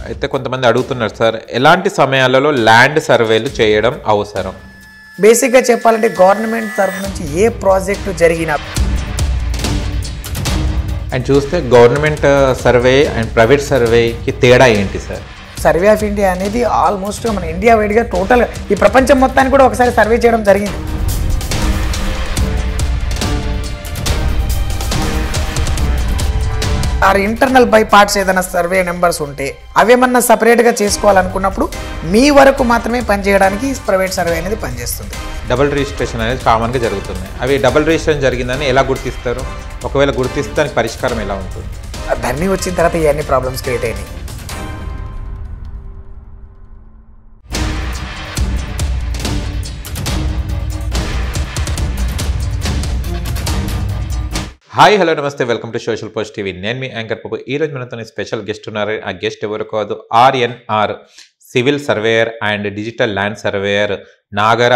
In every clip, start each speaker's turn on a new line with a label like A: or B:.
A: అయితే కొంతమంది అడుగుతున్నారు సార్, ఎలాంటి సమయాలలో ల్యాండ్ సర్వేలు చేయడం అవసరం?
B: బేసిక్గా చెప్పాలంటే గవర్నమెంట్ తరఫు నుంచి ఏ ప్రాజెక్టు జరిగినా
A: అండ్ చూస్తే గవర్నమెంట్ సర్వే అండ్ ప్రైవేట్ సర్వేకి తేడా ఏంటి సార్?
B: సర్వే ఆఫ్ ఇండియా అనేది ఆల్మోస్ట్ మన ఇండియా వైడ్గా టోటల్గా ఈ ప్రపంచం మొత్తానికి కూడా ఒకసారి సర్వే చేయడం జరిగింది. ఆ ఇంటర్నల్ బై పార్ట్స్ ఏదైనా సర్వే నెంబర్స్ ఉంటే అవేమన్నా సపరేట్గా చేసుకోవాలనుకున్నప్పుడు మీ వరకు మాత్రమే పనిచేయడానికి ప్రైవేట్ సర్వే అనేది పనిచేస్తుంది.
A: డబుల్ రిజిస్ట్రేషన్ అనేది కామన్గా జరుగుతుంది. అవి డబుల్ రిజిస్ట్రేషన్ జరిగిందని ఎలా గుర్తిస్తారు? ఒకవేళ గుర్తిస్తే దానికి పరిష్కారం ఎలా ఉంటుంది?
B: దాన్ని వచ్చిన తర్వాత ఇవన్నీ ప్రాబ్లమ్స్ క్రియేట్ అయినాయి.
A: హాయ్ హలో నమస్తే, welcome to social post TV. నేను మీ యాంకర్ పప్పు. ఈరోజు మనతో స్పెషల్ గెస్ట్ ఉన్నారు. ఆ గెస్ట్ ఎవరు కాదు, RNR civil surveyor and digital land surveyor Nagara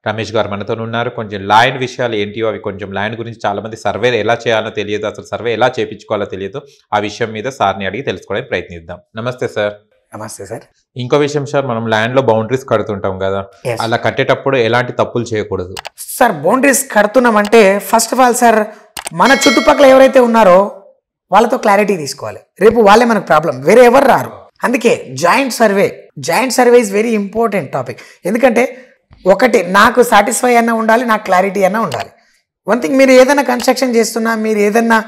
A: Ramesh గారు మనతో ఉన్నారు. కొంచెం ల్యాండ్ విషయాలు ఏంటియో అవి, కొంచెం ల్యాండ్ గురించి చాలామంది సర్వే ఎలా చేయాలో తెలియదు, అసలు సర్వే ఎలా చేయించుకోవాలో తెలియదు. ఆ విషయం మీద సార్ని అడిగి తెలుసుకోవడానికి ప్రయత్నిద్దాం. నమస్తే సార్.
B: నమస్తే సార్.
A: ఇంకో విషయం సార్, మనం ల్యాండ్లో బౌండరీస్ కడుతుంటాం కదా, అలా కట్టేటప్పుడు ఎలాంటి తప్పులు చేయకూడదు
B: సార్? బౌండరీస్ కడుతున్నామంటే ఫస్ట్ ఆఫ్ ఆల్ సార్, మన చుట్టుపక్కల ఎవరైతే ఉన్నారో వాళ్ళతో క్లారిటీ తీసుకోవాలి. రేపు వాళ్ళే మనకు ప్రాబ్లం, వేరే ఎవరు రారు. అందుకే joint survey is very important topic. ఎందుకంటే ఒకటి, నాకు సాటిస్ఫై అన్న ఉండాలి, నాకు క్లారిటీ అన్న ఉండాలి. వన్ థింగ్, మీరు ఏదైనా కన్స్ట్రక్షన్ చేస్తున్నా, మీరు ఏదైనా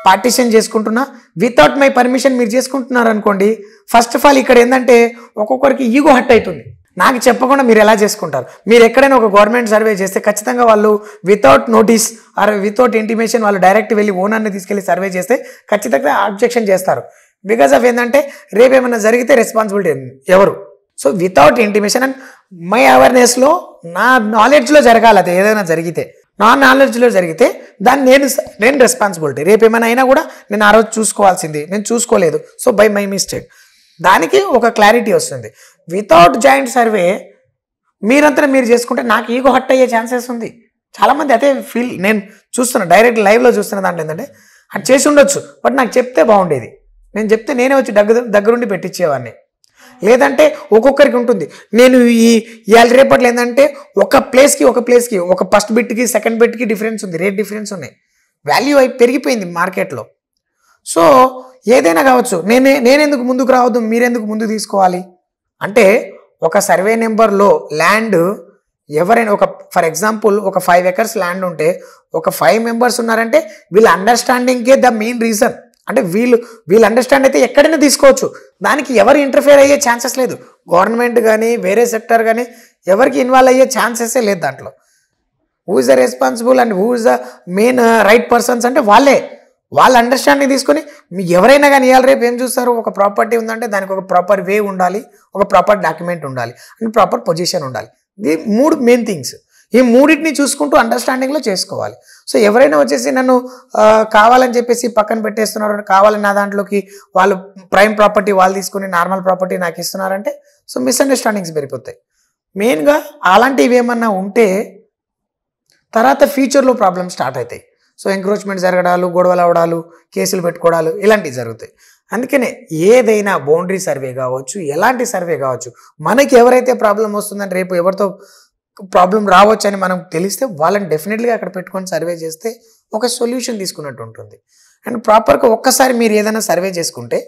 B: పార్టిషన్ చేసుకుంటున్నా వితౌట్ మై పర్మిషన్ మీరు చేసుకుంటున్నారు అనుకోండి, ఫస్ట్ ఆఫ్ ఆల్ ఇక్కడ ఏంటంటే ఒక్కొక్కరికి ఈగో హర్ట్ అవుతుంది. నాకు చెప్పకుండా మీరు ఎలా చేసుకుంటారు? మీరు ఎక్కడైనా ఒక గవర్నమెంట్ సర్వే చేస్తే ఖచ్చితంగా వాళ్ళు without notice are without intimation వాళ్ళు డైరెక్ట్ వెళ్ళి ఓనర్ని తీసుకెళ్ళి సర్వే చేస్తే ఖచ్చితంగా ఆబ్జెక్షన్ చేస్తారు. బికాస్ ఆఫ్ ఏంటంటే రేపు ఏమైనా జరిగితే రెస్పాన్సిబిలిటీ ఎవరు? So without intimation and my అవేర్నెస్లో, నా నాలెడ్జ్లో జరగాలి. అది ఏదైనా జరిగితే నా నాలెడ్జ్లో జరిగితే దాన్ని నేను రెస్పాన్సిబిలిటీ. రేపు ఏమైనా అయినా కూడా నేను ఆ రోజు చూసుకోవాల్సింది, నేను చూసుకోలేదు, సో బై మై మిస్టేక్. దానికి ఒక క్లారిటీ వస్తుంది. వితౌట్ జాయింట్ సర్వే మీరంతా మీరు చేసుకుంటే నాకు ఈగో హట్ అయ్యే ఛాన్సెస్ ఉంది. చాలామంది అదే ఫీల్ నేను చూస్తున్నా, డైరెక్ట్ లైవ్లో చూస్తున్న దాంట్లో ఏంటంటే అది చేసి ఉండొచ్చు, బట్ నాకు చెప్తే బాగుండేది. నేను చెప్తే నేనే వచ్చి దగ్గరుండి పెట్టించేవాడిని. లేదంటే ఒక్కొక్కరికి ఉంటుంది. నేను ఇవాళ రేపట్లో ఏంటంటే ఒక ప్లేస్కి ఒక ఫస్ట్ బిట్కి సెకండ్ బిట్కి డిఫరెన్స్ ఉంది, రేట్ డిఫరెన్స్ ఉన్నాయి, వాల్యూ పెరిగిపోయింది మార్కెట్లో. సో ఏదైనా కావచ్చు, నేనెందుకు ముందుకు రావద్దు, మీరెందుకు ముందుకు తీసుకోవాలి అంటే, ఒక సర్వే నెంబర్లో ల్యాండ్ ఎవరైనా ఫర్ ఎగ్జాంపుల్ ఒక 5 acres ల్యాండ్ ఉంటే ఒక 5 members ఉన్నారంటే వీళ్ళ అండర్స్టాండింగ్కే ద మెయిన్ రీజన్. అంటే వీళ్ళు అండర్స్టాండ్ అయితే ఎక్కడైనా తీసుకోవచ్చు, దానికి ఎవరు ఇంటర్ఫియర్ అయ్యే ఛాన్సెస్ లేదు. గవర్నమెంట్ కానీ వేరే సెక్టర్ కానీ ఎవరికి ఇన్వాల్వ్ అయ్యే ఛాన్సెసే లేదు దాంట్లో. Who is the responsible and who is the main right persons అంటే వాళ్ళ అండర్స్టాండింగ్ తీసుకొని ఎవరైనా కానీ ఇవాళ రేపు ఏం చూస్తారు, ఒక ప్రాపర్టీ ఉందంటే దానికి ఒక ప్రాపర్ వే ఉండాలి, ఒక ప్రాపర్ డాక్యుమెంట్ ఉండాలి అండ్ ప్రాపర్ పొజిషన్ ఉండాలి. ఇది 3 మెయిన్ థింగ్స్. ఈ మూడింటిని చూసుకుంటూ అండర్స్టాండింగ్లో చేసుకోవాలి. సో ఎవరైనా వచ్చేసి నన్ను కావాలని చెప్పేసి పక్కన పెట్టేస్తున్నారు, కావాలని నా దాంట్లోకి వాళ్ళు ప్రైమ్ ప్రాపర్టీ వాళ్ళు తీసుకుని నార్మల్ ప్రాపర్టీ నాకు ఇస్తున్నారంటే సో మిస్అండర్స్టాండింగ్స్ పెరిగిపోతాయి. మెయిన్గా అలాంటివి ఏమన్నా ఉంటే తర్వాత ఫ్యూచర్లో ప్రాబ్లమ్స్ స్టార్ట్ అవుతాయి. సో ఎంక్రోచ్మెంట్ జరగడాలు, గొడవలు అవడాలు, కేసులు పెట్టుకోవడాలు ఇలాంటివి జరుగుతాయి. అందుకనే ఏదైనా బౌండరీ సర్వే కావచ్చు, ఎలాంటి సర్వే కావచ్చు, మనకి ఎవరైతే ప్రాబ్లం వస్తుందని రేపు ఎవరితో ప్రాబ్లం రావచ్చు అని మనకు తెలిస్తే వాళ్ళని డెఫినెట్లీగా అక్కడ పెట్టుకొని సర్వే చేస్తే ఒక సొల్యూషన్ తీసుకున్నట్టు ఉంటుంది. అండ్ ప్రాపర్గా ఒక్కసారి మీరు ఏదైనా సర్వే చేసుకుంటే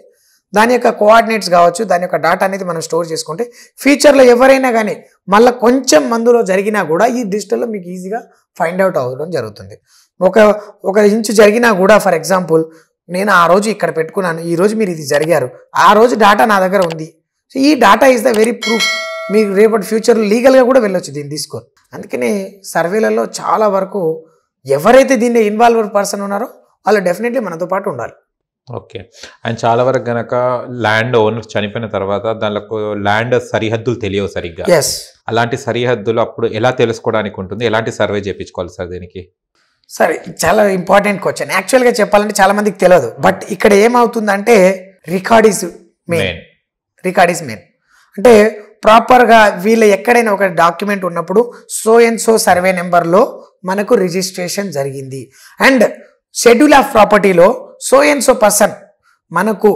B: దాని యొక్క కోఆర్డినేట్స్ కావచ్చు, దాని యొక్క డాటా అనేది మనం స్టోర్ చేసుకుంటే ఫ్యూచర్లో ఎవరైనా కానీ మళ్ళీ కొంచెం మందులో జరిగినా కూడా ఈ డిజిటల్లో మీకు ఈజీగా ఫైండ్ అవుట్ అవ్వడం జరుగుతుంది. ఒక ఇంచు జరిగినా కూడా ఫర్ ఎగ్జాంపుల్ నేను ఆ రోజు ఇక్కడ పెట్టుకున్నాను, ఈ రోజు మీరు ఇది జరిగారు, ఆ రోజు డాటా నా దగ్గర ఉంది. సో ఈ data is the very proof. మీకు రేపటి ఫ్యూచర్లో లీగల్గా కూడా వెళ్ళొచ్చు దీన్ని తీసుకొని. అందుకని సర్వేలలో చాలా వరకు ఎవరైతే దీన్ని ఇన్వాల్వ్డ్ పర్సన్ ఉన్నారో వాళ్ళు డెఫినెట్లీ మనతో పాటు ఉండాలి.
A: ఓకే. అండ్ చాలా వరకు గనక ల్యాండ్ ఓనర్ చనిపోయిన తర్వాత దానికి ల్యాండ్ సరిహద్దులు తెలియవు సరిగ్గా. అలాంటి సరిహద్దులు అప్పుడు ఎలా తెలుసుకోవడానికి ఉంటుంది, ఎలాంటి సర్వే చేయించుకోవాలి సార్ దీనికి?
B: సరే, చాలా ఇంపార్టెంట్ క్వశ్చన్. యాక్చువల్గా చెప్పాలంటే చాలా మందికి తెలియదు, బట్ ఇక్కడ ఏమవుతుందంటే రికార్డ్ ఈజ్ మెయిన్. అంటే ప్రాపర్గా వీళ్ళు ఎక్కడైనా ఒక డాక్యుమెంట్ ఉన్నప్పుడు సో అండ్ సో సర్వే నెంబర్లో మనకు రిజిస్ట్రేషన్ జరిగింది అండ్ షెడ్యూల్ ఆఫ్ ప్రాపర్టీలో సో అండ్ సో పర్సన్ మనకు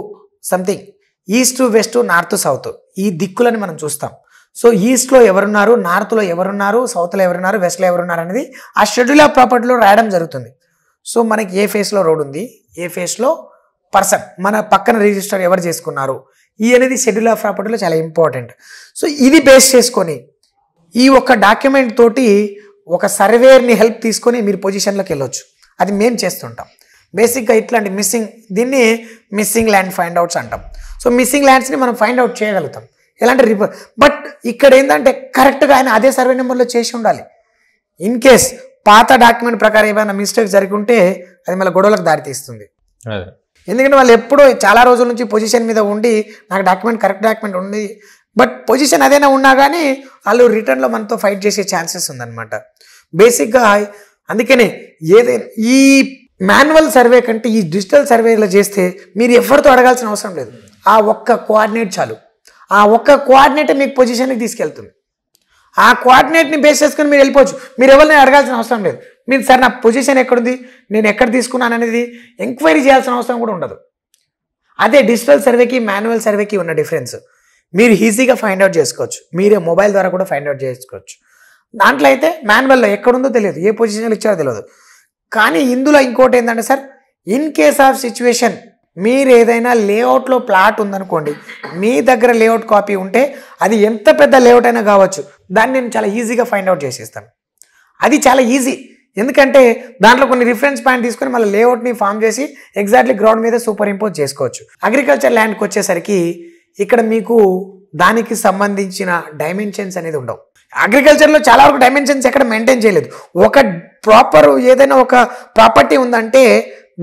B: something east west north south ఈ దిక్కులని మనం చూస్తాం. సో ఈస్ట్లో ఎవరున్నారు, నార్త్లో ఎవరున్నారు, సౌత్లో ఎవరున్నారు, వెస్ట్లో ఎవరున్నారు అనేది ఆ షెడ్యూల్ ఆఫ్ ప్రాపర్టీలో రాయడం జరుగుతుంది. సో మనకి ఏ ఫేస్లో రోడ్ ఉంది, ఏ ఫేస్లో పర్సన్, మన పక్కన రిజిస్టర్ ఎవరు చేసుకున్నారు, ఈ అనేది షెడ్యూల్ ఆఫ్ ప్రాపర్టీలో చాలా ఇంపార్టెంట్. సో ఇది బేస్ చేసుకొని ఈ ఒక్క డాక్యుమెంట్ తోటి ఒక సర్వేయర్ని హెల్ప్ తీసుకొని మీరు పొజిషన్లోకి వెళ్ళొచ్చు. అది మేము చేస్తుంటాం. బేసిక్గా ఇట్లాంటి దీన్ని మిస్సింగ్ ల్యాండ్ ఫైండ్ అవుట్స్ అంటాం. సో మిస్సింగ్ ల్యాండ్స్ని మనం ఫైండ్ అవుట్ చేయగలుగుతాం. ఎలాంటి బట్ ఇక్కడ ఏంటంటే కరెక్ట్గా ఆయన అదే సర్వే నెంబర్లో చేసి ఉండాలి. ఇన్ కేస్ పాత డాక్యుమెంట్ ప్రకారం ఏమైనా మిస్టేక్ జరిగి ఉంటే అది మళ్ళీ గొడవలకు దారితీస్తుంది. ఎందుకంటే వాళ్ళు ఎప్పుడో చాలా రోజుల నుంచి పొజిషన్ మీద ఉండి నాకు డాక్యుమెంట్ కరెక్ట్ డాక్యుమెంట్ ఉంది, బట్ పొజిషన్ అదేనా ఉన్నా కానీ వాళ్ళు రిటర్న్లో మనతో ఫైట్ చేసే ఛాన్సెస్ ఉందన్నమాట. బేసిక్గా అందుకనే ఏదైనా ఈ మాన్యువల్ సర్వే కంటే ఈ డిజిటల్ సర్వేలో చేస్తే మీరు ఎవరితో అడగాల్సిన అవసరం లేదు. ఆ ఒక్క కోఆర్డినేట్ చాలు. ఆ ఒక్క కోఆర్డినేట్ మీకు పొజిషన్కి తీసుకెళ్తుంది. ఆ కోఆర్డినేట్ని బేస్ చేసుకుని మీరు వెళ్ళిపోవచ్చు. మీరు ఎవరిని అడగాల్సిన అవసరం లేదు. మీరు సార్ నా పొజిషన్ ఎక్కడుంది, నేను ఎక్కడ తీసుకున్నాను అనేది ఎంక్వైరీ చేయాల్సిన అవసరం కూడా ఉండదు. అదే డిజిటల్ సర్వేకి మాన్యువల్ సర్వేకి ఉన్న డిఫరెన్స్. మీరు ఈజీగా ఫైండ్ అవుట్ చేసుకోవచ్చు. మీరే మొబైల్ ద్వారా కూడా ఫైండ్ అవుట్ చేసుకోవచ్చు. దాంట్లో అయితే మాన్యువల్లో ఎక్కడుందో తెలియదు, ఏ పొజిషన్లో ఇచ్చారో తెలియదు. కానీ ఇందులో ఇంకోటి ఏంటంటే sir, in case of situation మీరు ఏదైనా లేఅవుట్లో ప్లాట్ ఉందనుకోండి, మీ దగ్గర లేఅవుట్ కాపీ ఉంటే అది ఎంత పెద్ద లేఅవుట్ అయినా కావచ్చు, దాన్ని నేను చాలా ఈజీగా ఫైండ్ అవుట్ చేసేస్తాను. అది చాలా ఈజీ. ఎందుకంటే దాంట్లో కొన్ని రిఫరెన్స్ పాయింట్ తీసుకొని మళ్ళీ లేఅవుట్ని ఫామ్ చేసి ఎగ్జాక్ట్లీ గ్రౌండ్ మీద సూపర్ ఇంపోజ్ చేసుకోవచ్చు. అగ్రికల్చర్ ల్యాండ్కి వచ్చేసరికి ఇక్కడ మీకు దానికి సంబంధించిన డైమెన్షన్స్ అనేది ఉండవు. అగ్రికల్చర్లో చాలా వరకు డైమెన్షన్స్ ఎక్కడ మెయింటైన్ చేయలేదు. ఒక ప్రాపర్ ఏదైనా ఒక ప్రాపర్టీ ఉందంటే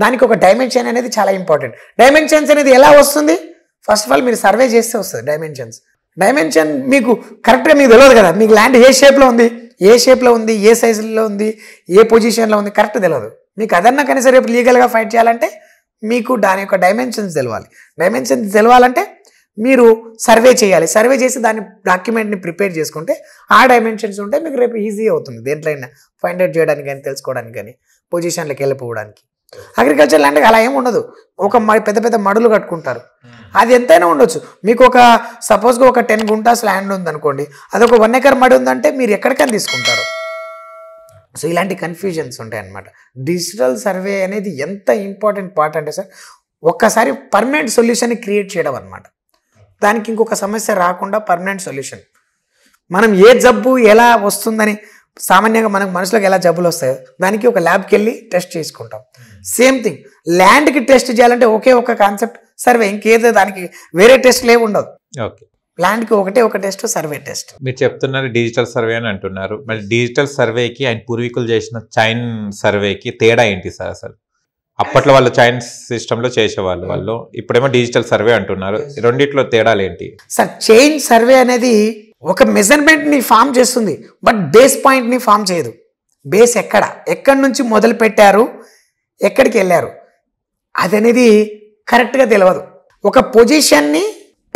B: దానికి ఒక డైమెన్షన్ అనేది చాలా ఇంపార్టెంట్. డైమెన్షన్స్ అనేది ఎలా వస్తుంది? ఫస్ట్ ఆఫ్ ఆల్ మీరు సర్వే చేస్తే వస్తుంది డైమెన్షన్. మీకు కరెక్ట్గా మీకు తెలియదు కదా, మీకు ల్యాండ్ ఏ షేప్లో ఉంది, ఏ సైజులో ఉంది, ఏ పొజిషన్లో ఉంది కరెక్ట్ తెలియదు. మీకు అదన్నా కనీసం రేపు లీగల్గా ఫైట్ చేయాలంటే మీకు దాని యొక్క డైమెన్షన్స్ తెలవాలంటే మీరు సర్వే చేయాలి. సర్వే చేసి దాని డాక్యుమెంట్ని ప్రిపేర్ చేసుకుంటే ఆ డైమెన్షన్స్ ఉంటే మీకు రేపు ఈజీ అవుతుంది దేంట్లైనా ఫైండ్ అవుట్ చేయడానికి కానీ తెలుసుకోవడానికి కానీ పొజిషన్లోకి వెళ్ళిపోవడానికి. అగ్రికల్చర్ ల్యాండ్ అలా ఏమి ఉండదు. ఒక పెద్ద పెద్ద మడులు కట్టుకుంటారు. అది ఎంతైనా ఉండొచ్చు. మీకు ఒక సపోజ్గా ఒక 10 గుంటాస్ ల్యాండ్ ఉందనుకోండి, అదొక 1 ఎకర్ మడి ఉందంటే మీరు ఎక్కడికైనా తీసుకుంటారు. సో ఇలాంటి కన్ఫ్యూజన్స్ ఉంటాయి అన్నమాట. డిజిటల్ సర్వే అనేది ఎంత ఇంపార్టెంట్ పార్ట్ అంటే సార్, ఒక్కసారి పర్మనెంట్ సొల్యూషన్ని క్రియేట్ చేయడం అనమాట. దానికి ఇంకొక సమస్య రాకుండా పర్మనెంట్ సొల్యూషన్. మనం ఏ జబ్బు ఎలా వస్తుందని సామాన్యంగా మనకు మనసులోకి ఎలా జబ్బులు వస్తాయో దానికి ఒక ల్యాబ్కి వెళ్ళి టెస్ట్ చేసుకుంటాం. సేమ్ థింగ్ ల్యాండ్కి టెస్ట్ చేయాలంటే ఒకే ఒక కాన్సెప్ట్ సర్వే, ఇంకేదో దానికి వేరే టెస్ట్లు ఏమి ఉండదు.
A: ఓకే,
B: ల్యాండ్కి ఒకటే ఒక టెస్ట్ సర్వే టెస్ట్.
A: మీరు చెప్తున్నారు డిజిటల్ సర్వే అని అంటున్నారు. మరి డిజిటల్ సర్వేకి ఆయన పూర్వీకులు చేసిన చైన్ సర్వేకి తేడా ఏంటి సార్? అసలు అప్పట్లో వాళ్ళు చైన్ సిస్టంలో చేసేవాళ్ళు, వాళ్ళు ఇప్పుడేమో డిజిటల్ సర్వే అంటున్నారు. రెండిట్లో తేడాలు ఏంటి
B: సార్? చైన్ సర్వే అనేది ఒక మెజర్మెంట్ని ఫామ్ చేస్తుంది, బట్ బేస్ పాయింట్ని ఫామ్ చేయదు. బేస్ ఎక్కడి నుంచి మొదలు పెట్టారు, ఎక్కడికి వెళ్ళారు అది అనేది కరెక్ట్గా తెలియదు. ఒక పొజిషన్ని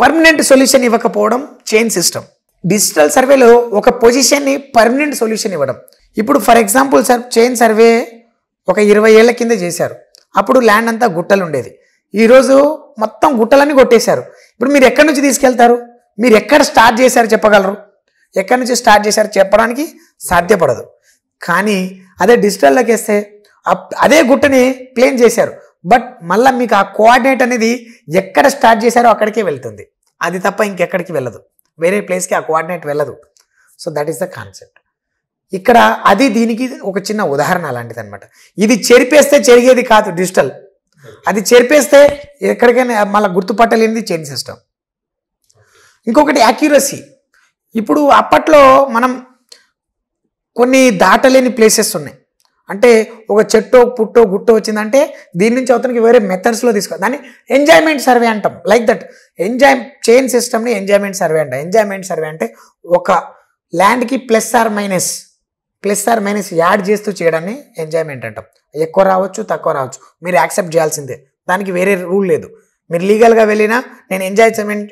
B: పర్మనెంట్ సొల్యూషన్ ఇవ్వకపోవడం చైన్ సిస్టమ్. డిజిటల్ సర్వేలో ఒక పొజిషన్ని పర్మనెంట్ సొల్యూషన్ ఇవ్వడం. ఇప్పుడు for example sir, chain survey ఒక 20 ఏళ్ల కింద చేశారు. అప్పుడు ల్యాండ్ అంతా గుట్టలు ఉండేది. ఈరోజు మొత్తం గుట్టలన్నీ కొట్టేశారు. ఇప్పుడు మీరు ఎక్కడి నుంచి తీసుకెళ్తారు? మీరు ఎక్కడ స్టార్ట్ చేశారు చెప్పగలరు? ఎక్కడి నుంచి స్టార్ట్ చేశారు చెప్పడానికి సాధ్యపడదు. కానీ అదే డిజిటల్లోకి వేస్తే అదే గుట్టని ప్లేన్ చేశారు, బట్ మళ్ళీ మీకు ఆ కోఆర్డినేట్ అనేది ఎక్కడ స్టార్ట్ చేశారో అక్కడికే వెళ్తుంది. అది తప్ప ఇంకెక్కడికి వెళ్ళదు, వేరే ప్లేస్కి ఆ కోఆర్డినేట్ వెళ్ళదు. So that is the concept. ఇక్కడ అది దీనికి ఒక చిన్న ఉదాహరణ అలాంటిది అనమాట. ఇది చెరిపేస్తే చెరిగేది కాదు డిజిటల్, అది చెరిపేస్తే ఎక్కడికైనా మళ్ళీ గుర్తుపట్టలేనిది చైన్ సిస్టమ్. ఇంకొకటి యాక్యురసీ. ఇప్పుడు అప్పట్లో మనం కొన్ని దాటలేని ప్లేసెస్ ఉన్నాయి. అంటే ఒక చెట్టో పుట్టో గుట్టో వచ్చిందంటే దీని నుంచి అవతనికి వేరే మెథడ్స్లో తీసుకోవాలి. దాన్ని ఎంజాయ్మెంట్ సర్వే అంటాం. లైక్ దట్ చైన్ సిస్టమ్ని ఎంజాయ్మెంట్ సర్వే అంటాం. ఎంజాయ్మెంట్ సర్వే అంటే ఒక ల్యాండ్కి ప్లస్ ఆర్ మైనస్ యాడ్ చేస్తూ చేయడాన్ని ఎంజాయ్మెంట్ అంటాం. ఎక్కువ రావచ్చు, తక్కువ రావచ్చు, మీరు యాక్సెప్ట్ చేయాల్సిందే. దానికి వేరే రూల్ లేదు. మీరు లీగల్గా వెళ్ళినా నేను ఎంజాయ్మెంట్